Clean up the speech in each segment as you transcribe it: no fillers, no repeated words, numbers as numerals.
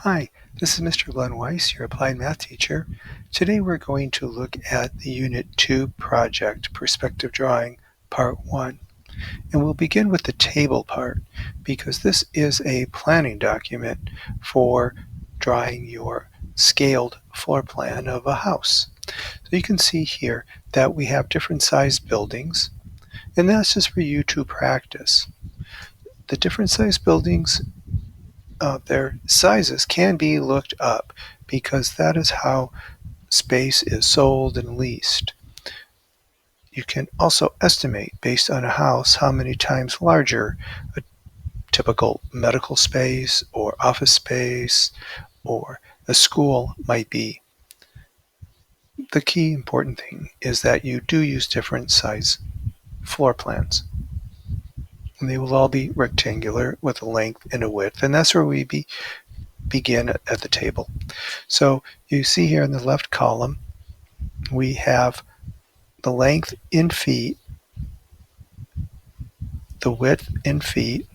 Hi, this is Mr. Glenn Weiss, your applied math teacher. Today we're going to look at the Unit 2 project, Perspective Drawing, Part 1. And we'll begin with the table part because this is a planning document for drawing your scaled floor plan of a house. So you can see here that we have different sized buildings, and that's just for you to practice. The different sized buildings, their sizes can be looked up because that is how space is sold and leased. You can also estimate, based on a house, how many times larger a typical medical space or office space or a school might be. The key important thing is that you do use different size floor plans. And they will all be rectangular with a length and a width, and that's where we begin at the table. So you see here in the left column, we have the length in feet, the width in feet,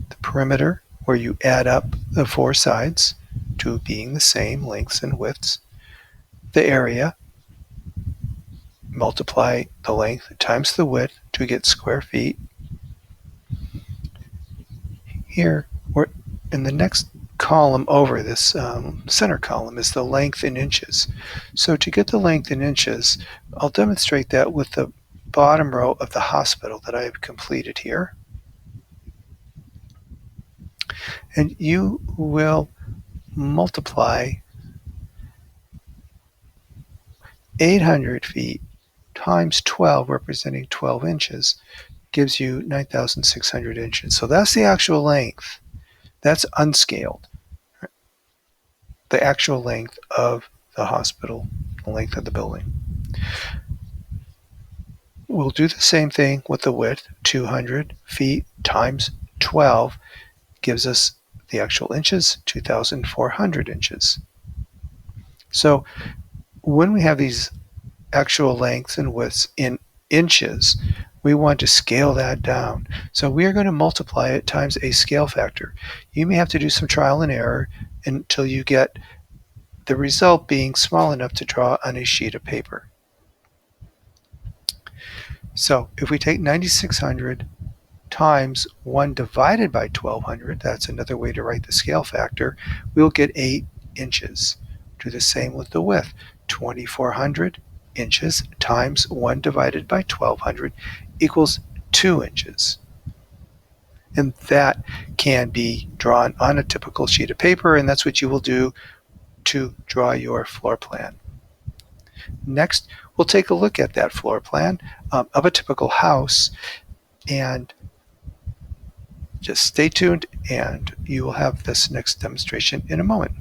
the perimeter, where you add up the four sides to being the same lengths and widths, the area, multiply the length times the width to get square feet. Here, we're in the next column over, this center column is the length in inches. So to get the length in inches, I'll demonstrate that with the bottom row of the hospital that I have completed here. And you will multiply 800 feet times 12, representing 12 inches, gives you 9,600 inches. So that's the actual length. That's unscaled. The actual length of the hospital, the length of the building. We'll do the same thing with the width. 200 feet times 12 gives us the actual inches, 2,400 inches. So when we have these actual lengths and widths in inches, we want to scale that down. So we are going to multiply it times a scale factor. You may have to do some trial and error until you get the result being small enough to draw on a sheet of paper. So if we take 9,600 times 1 divided by 1,200, that's another way to write the scale factor, we'll get 8 inches. Do the same with the width. 2,400 inches times 1 divided by 1,200 equals 2 inches. And that can be drawn on a typical sheet of paper, and that's what you will do to draw your floor plan. Next, we'll take a look at that floor plan of a typical house, and just stay tuned and you will have this next demonstration in a moment.